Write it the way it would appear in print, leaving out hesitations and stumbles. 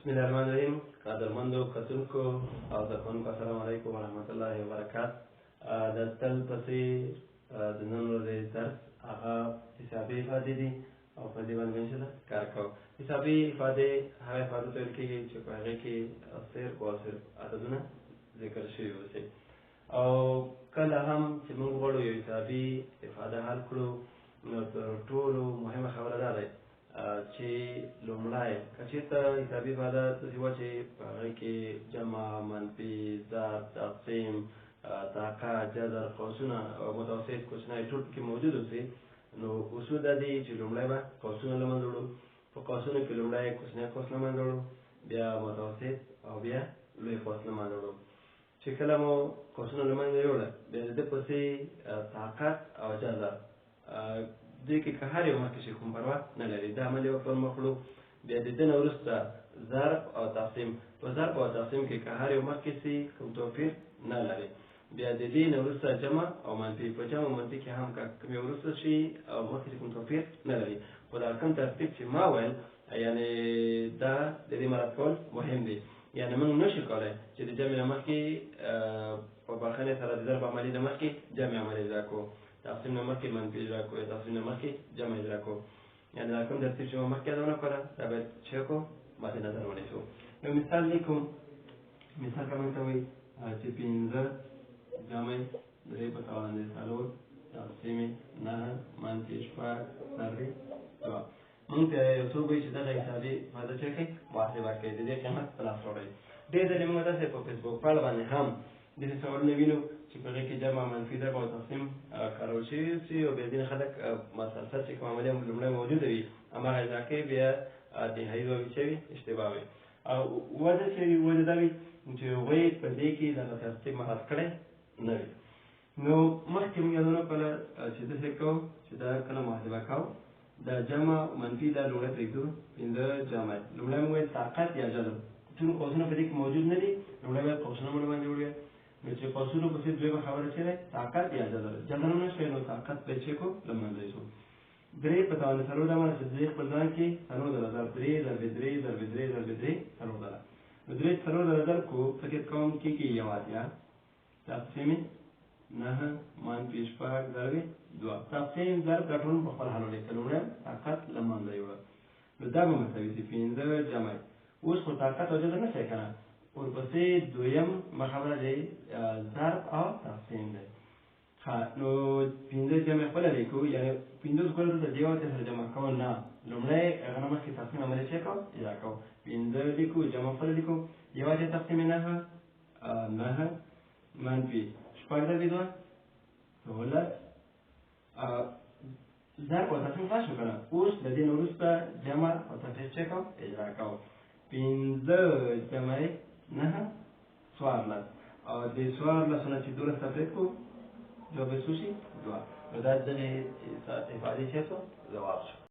بسم الله الرحمن الرحیم. قدرمندو کتونکو او زده کوونکو السلام علیکم ورحمت الله وبرکاته. د تل پسې د نن ورځې درس هغه حسابي افادې دي او په دې باندې انشاءالله کار کوو. حسابي افادې هغه افادو ته ویل کېږي چې په هغې کې صرف او صرف عددونه ذکر شوي اوسي او کله هم چې موږ غواړو یو حسابي افاده حل کړو نو تر ټولو مهمه خبره دا ده چې لومړی که چېرته حسابي افاده داسې وه چې په هغې کې جمع، منفي، ضرب، تقسیم، طاقت، جذر، قوسونه او متوسط کوچنی ټول پکې موجود اوسي، نو اصول دا دی چې لومړی به قوسونه له منځه وړو. په قوسونو کې لومړی کوچنی قوس له منځه وړو، بیا متوسط او بیا لوی قوس له منځه وړو. چې کله مو قوسونه له منځه یوړل بیا د ده پسې طاقت او جذر دې کې که هر یو مخکې شي کوم پروا نه لري، دا عمل یې پر مخ وړو. بیا د ده نه وروسته ضرب او تقسیم. په ضرب او تقسیم کې که هر یو مخکې شي کوم توپیر نه لري. بیا د دې نه وروسته جمع او منفي. په جمع او منفي کې هم که کوم یو وروسته شي او مخکې کوم توپیر نه لري. خو دا کوم ترتیب چې ما ویل یعنې دا د دې مراعات کول مهم دی. یعنې موږ نشو کولی چې د جمع نه مخکې په بخښنې سره د ضرب عملي نه مخکې جمع عملي اجرا کړو، تقسیم نه مخکې منفي اجرا کړو یا تقسیم نه مخکې جمع اجرا کړو. یعنې دا کوم ترتیب چې ما مخکې یادونه کړه دا باید څه کړو مد نظر ونیسو. یو مثال لیکو. مثال که موږ ته وایي چې 5 جمع 3 په باندې 4 تقسیم 9 منفي 6 ضرب 2. موږ ته یو څوک وایي چې دغه حسابي افاده څه کوي محاسبه کوي، د دې قیمت په لاس راوړئ. ډېر ځلې موږ داسې په فیسبوک پاڼه باندې هم داسې سوالونه وینو چې په هغې کې جمع، منفي، ضرب او تقسیم کارول شوي اوسي او بیا ځینې خلک مسلسل چې کوم عملیه لومړی موجوده وي هماغه اجرا کوي، بیا نهایي به وي څه وي اشتباه وي. او وجه چې وي وجه دا وي چې هغوی په دې کې دغه ترتیب مراعات کړی نه وي. نو مخکې موږ یادونه کړله چې داسې کوو چې دا کله محاسبه کوو د جمع منفي دا لومړی پرېږدو 5 جمع. لومړی موږ ویل طاقت یا جذر، ټول قوسونه په دې کې موجود نه دي، لومړی باید قوسونه مو له منځه وړي. نو چې قوسونو پسې دویمه خبره څه دی طاقت یا جذر. جذر هم نشوی نو طاقت باید څه کړو له منځه یوسو. 3 په توان 4 ده باندې چې 3 خپل ځان کې 4 ځله ضرب 3 ضرب 3 ضرب 3 ضرب 3 4 ځله. نو 3 4 ځله ضرب کو فکر کوم کې یو اتیا تقسیم 9 منفي 6 ضرب 2. تقسیم ضرب دا ټول په خپل حال ولیکل. لومړی طاقت له منځه یوړه، نو دا به مساوي شي 5 جمع. اوس خو طاقت او جذر نه شی که نه، ورپسې دویم خبره دی ضرب او تقسیم دی. ښه نو 5 جمع خپله لیکو، یعنې 5 خپله دلته د یو اتیا سره جمع کول نه، لومړی هغه نه مخکې تقسیم عملي څه کوو اجرا کوو. 5 لیکو جمع خپله لیکو، یو اتیا تقسیم 9 منفي 6 ضرب 2 12. ضرب او تقسیم خلاص شو که نه. اوس د دې نه وروسته جمع او تفریق څه کوو اجرا کوو. 5 جمع 9 14 او د 14 نه چې 12 تفریق کړو جواب به څه شي 2. نو دا د دغې افادې څه شو ځواب شو.